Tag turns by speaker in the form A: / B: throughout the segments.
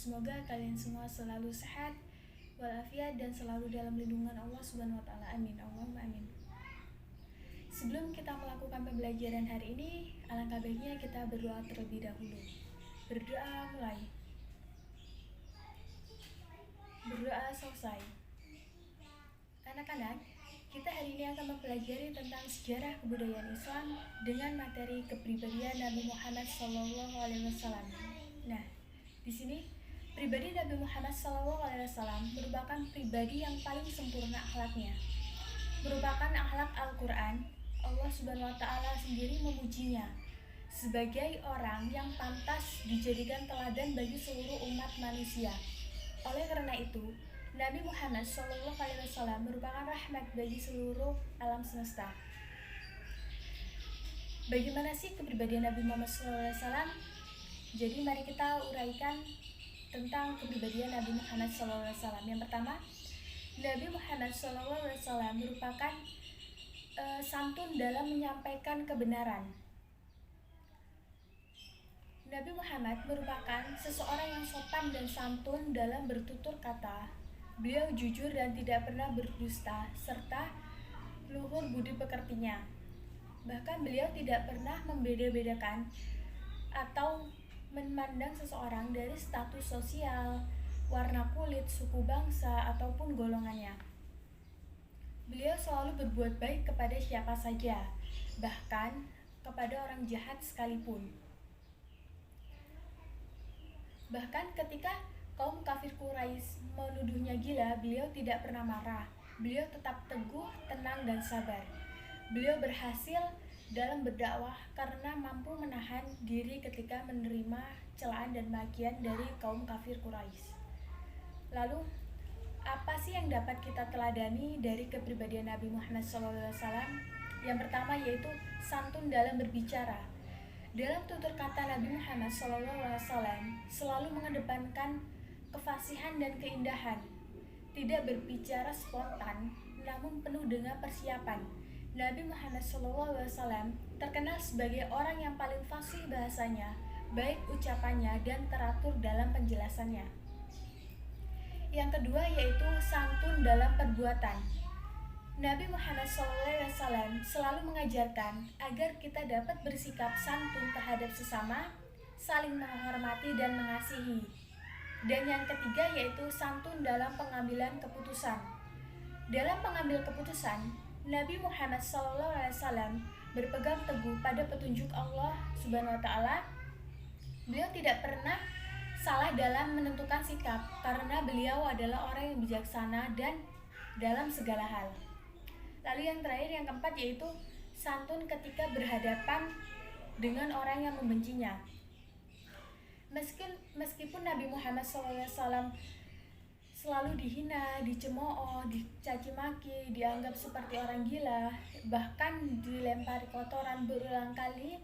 A: Semoga kalian semua selalu sehat walafiat dan selalu dalam lindungan Allah Subhanahu wa taala. Amin. Allahumma amin. Sebelum kita melakukan pembelajaran hari ini, alangkah baiknya kita berdoa terlebih dahulu. Berdoa mulai. Berdoa selesai. Anak-anak, kita hari ini akan mempelajari tentang sejarah kebudayaan Islam dengan materi kepribadian Nabi Muhammad SAW. Nah, di sini pribadi Nabi Muhammad SAW merupakan pribadi yang paling sempurna akhlaknya. Merupakan akhlak Al-Quran. Allah Subhanahu wa taala sendiri memujinya sebagai orang yang pantas dijadikan teladan bagi seluruh umat manusia. Oleh karena itu, Nabi Muhammad SAW merupakan rahmat bagi seluruh alam semesta. Bagaimana sih kepribadian Nabi Muhammad SAW? Jadi mari kita uraikan tentang kepribadian Nabi Muhammad SAW. Yang pertama, Nabi Muhammad SAW merupakan santun dalam menyampaikan kebenaran. Nabi Muhammad merupakan seseorang yang sopan dan santun dalam bertutur kata. Beliau jujur dan tidak pernah berdusta, serta luhur budi pekertinya. Bahkan beliau tidak pernah membeda-bedakan atau memandang seseorang dari status sosial, warna kulit, suku bangsa, ataupun golongannya. Beliau selalu berbuat baik kepada siapa saja, bahkan kepada orang jahat sekalipun. Bahkan ketika kaum kafir Quraisy menuduhnya gila, beliau tidak pernah marah. Beliau tetap teguh, tenang, dan sabar. Beliau berhasil dalam berdakwah karena mampu menahan diri ketika menerima celaan dan makian dari kaum kafir Quraisy. Lalu, apa sih yang dapat kita teladani dari kepribadian Nabi Muhammad SAW? Yang pertama yaitu santun dalam berbicara. Dalam tutur kata Nabi Muhammad SAW selalu mengedepankan kefasihan dan keindahan. Tidak berbicara spontan, namun penuh dengan persiapan. Nabi Muhammad SAW terkenal sebagai orang yang paling fasih bahasanya, baik ucapannya dan teratur dalam penjelasannya. Yang kedua yaitu santun dalam perbuatan. Nabi Muhammad SAW selalu mengajarkan agar kita dapat bersikap santun terhadap sesama, saling menghormati dan mengasihi. Dan yang ketiga yaitu santun dalam pengambilan keputusan. Dalam pengambil keputusan, Nabi Muhammad SAW berpegang teguh pada petunjuk Allah Subhanahu wa taala. Beliau tidak pernah salah dalam menentukan sikap karena beliau adalah orang yang bijaksana dan dalam segala hal. Lalu yang terakhir, yang keempat yaitu santun ketika berhadapan dengan orang yang membencinya. Meskipun Nabi Muhammad SAW selalu dihina, dicemooh, dicaci maki, dianggap seperti orang gila, bahkan dilempari kotoran berulang kali,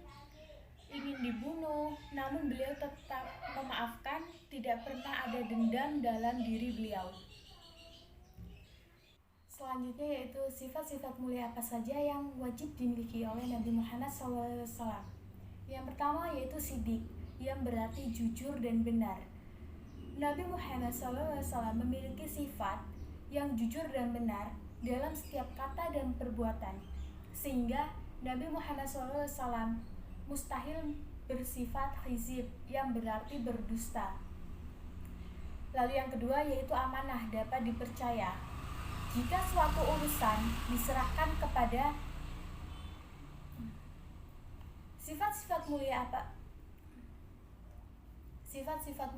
A: ingin dibunuh, namun beliau tetap memaafkan, tidak pernah ada dendam dalam diri beliau. Selanjutnya yaitu sifat-sifat mulia apa saja yang wajib dimiliki oleh Nabi Muhammad SAW. Yang pertama yaitu siddiq, yang berarti jujur dan benar. Nabi Muhammad SAW memiliki sifat yang jujur dan benar dalam setiap kata dan perbuatan, sehingga Nabi Muhammad SAW mustahil bersifat khizib, yang berarti berdusta. Lalu yang kedua yaitu amanah, dapat dipercaya. Jika suatu urusan diserahkan kepada sifat-sifat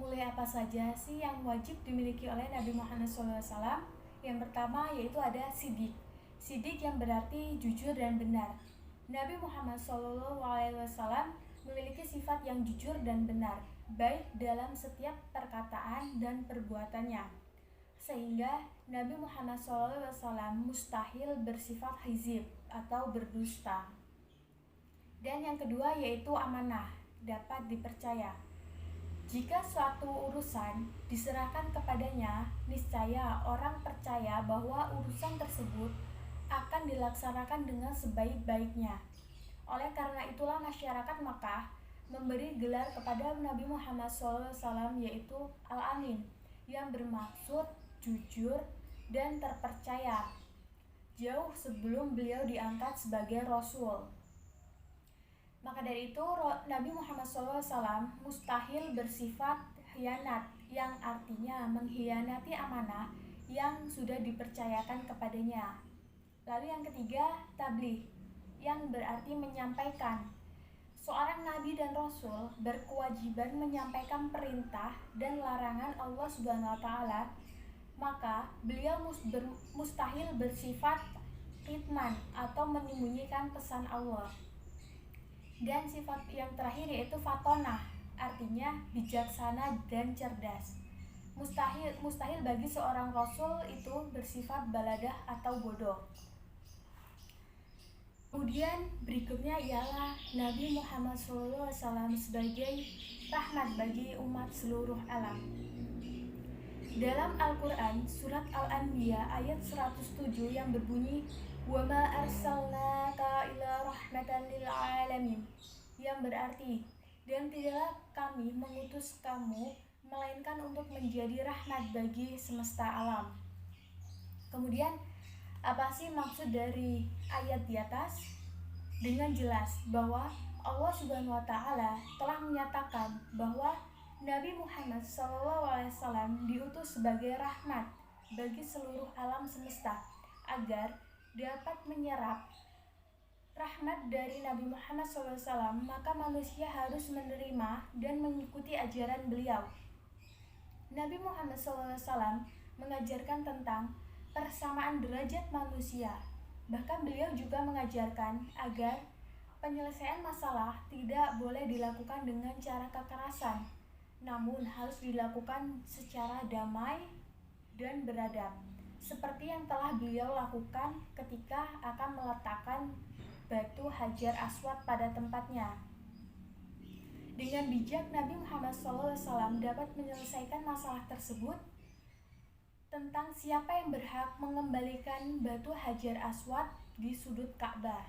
A: mulia apa saja sih yang wajib dimiliki oleh Nabi Muhammad SAW? Yang pertama yaitu ada siddiq. Siddiq yang berarti jujur dan benar. Nabi Muhammad SAW memiliki sifat yang jujur dan benar, baik dalam setiap perkataan dan perbuatannya, sehingga Nabi Muhammad SAW mustahil bersifat hizib atau berdusta. Dan yang kedua yaitu amanah, dapat dipercaya. Jika suatu urusan diserahkan kepadanya, niscaya orang percaya bahwa urusan tersebut akan dilaksanakan dengan sebaik-baiknya. Oleh karena itulah masyarakat Makkah memberi gelar kepada Nabi Muhammad SAW yaitu Al-Amin, yang bermaksud jujur dan terpercaya, jauh sebelum beliau diangkat sebagai Rasul. Maka dari itu Nabi Muhammad SAW mustahil bersifat khianat, yang artinya mengkhianati amanah yang sudah dipercayakan kepadanya. Lalu yang ketiga, tabligh, yang berarti menyampaikan. Seorang nabi dan rasul berkewajiban menyampaikan perintah dan larangan Allah Subhanahu wa taala, maka beliau mustahil bersifat kitman atau menyembunyikan pesan Allah. Dan sifat yang terakhir yaitu fatonah, artinya bijaksana dan cerdas. Mustahil bagi seorang rasul itu bersifat baladah atau bodoh. Kemudian berikutnya ialah Nabi Muhammad SAW sebagai rahmat bagi umat seluruh alam. Dalam Al-Quran, surat Al-Anbiya ayat 107 yang berbunyi "Wa ma arsalnaka illa rahmatan lil alamin", yang berarti, dan tidaklah kami mengutus kamu melainkan untuk menjadi rahmat bagi semesta alam. Kemudian apa sih maksud dari ayat di atas? Dengan jelas bahwa Allah Subhanahu wa taala telah menyatakan bahwa Nabi Muhammad SAW diutus sebagai rahmat bagi seluruh alam semesta, agar dapat menyerap rahmat dari Nabi Muhammad SAW, maka manusia harus menerima dan mengikuti ajaran beliau. Nabi Muhammad SAW mengajarkan tentang persamaan derajat manusia. Bahkan beliau juga mengajarkan agar penyelesaian masalah tidak boleh dilakukan dengan cara kekerasan, namun harus dilakukan secara damai dan beradab, seperti yang telah beliau lakukan ketika akan meletakkan batu Hajar Aswad pada tempatnya. Dengan bijak, Nabi Muhammad SAW dapat menyelesaikan masalah tersebut tentang siapa yang berhak mengembalikan batu Hajar Aswad di sudut Ka'bah.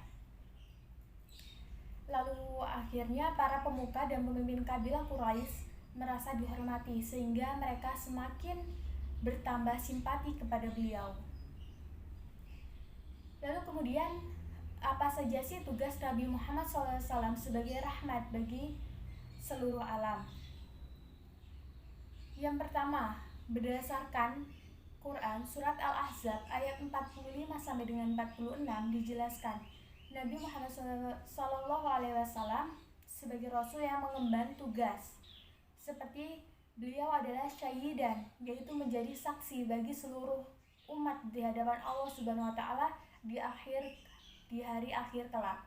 A: Lalu akhirnya para pemuka dan pemimpin kabilah Quraisy merasa dihormati, sehingga mereka semakin bertambah simpati kepada beliau. Lalu kemudian apa saja sih tugas Nabi Muhammad SAW sebagai rahmat bagi seluruh alam? Yang pertama, berdasarkan Quran surat Al-Ahzab ayat 45 sampai dengan 46 dijelaskan Nabi Muhammad SAW sebagai rasul yang mengemban tugas, seperti beliau adalah syahidan, yaitu menjadi saksi bagi seluruh umat di hadapan Allah Subhanahu wa taala di hari akhir kelak.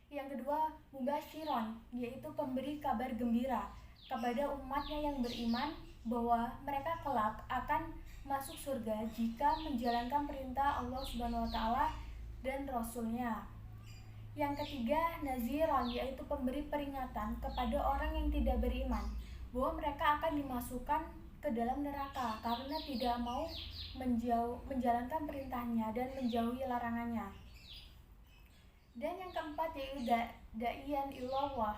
A: Yang kedua, mubasyiron, yaitu pemberi kabar gembira kepada umatnya yang beriman bahwa mereka kelak akan masuk surga jika menjalankan perintah Allah Subhanahu wa taala dan Rasulnya. Yang ketiga, naziron, yaitu pemberi peringatan kepada orang yang tidak beriman bahwa mereka akan dimasukkan ke dalam neraka karena tidak mau menjalankan perintahnya dan menjauhi larangannya. Dan yang keempat yaitu da'iyan ilallah,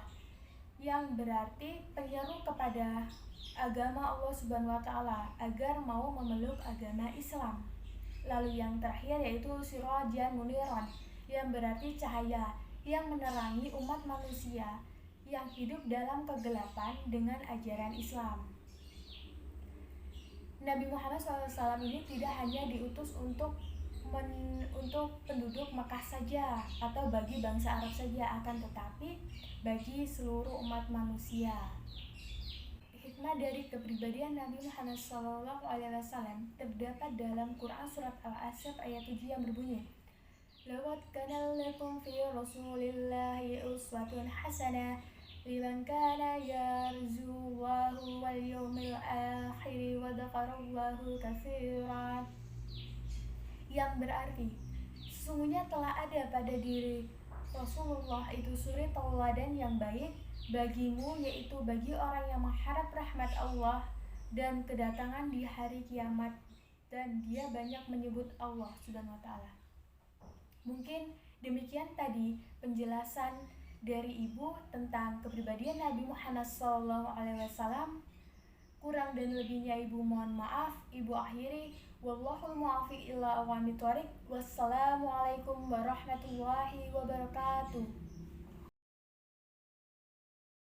A: yang berarti penyeru kepada agama Allah Subhanahu wa taala agar mau memeluk agama Islam. Lalu yang terakhir yaitu sirajan muniran, yang berarti cahaya yang menerangi umat manusia yang hidup dalam kegelapan dengan ajaran Islam. Nabi Muhammad SAW ini tidak hanya diutus untuk penduduk Mekah saja atau bagi bangsa Arab saja, akan tetapi bagi seluruh umat manusia. Hikmah dari kepribadian Nabi Muhammad SAW terdapat dalam Quran surat Al-Ahzab ayat 7 yang berbunyi, "Laqad kana lakum fi Rasulillahi uswatun hasanah liman kana yarjullaha wal yawmil akhir wa dzakarallaha katsiran." Yang berarti sesungguhnya telah ada pada diri Rasulullah itu suri tauladan yang baik bagimu, yaitu bagi orang yang mengharap rahmat Allah dan kedatangan di hari kiamat, dan dia banyak menyebut Allah Subhanahu wa taala. Mungkin demikian tadi penjelasan dari Ibu tentang kepribadian Nabi Muhammad SAW. Kurang dan lebihnya Ibu mohon maaf. Ibu akhiri, wallahul muwaffiq ila aqwamit thoriq. Wassalamualaikum warahmatullahi wabarakatuh.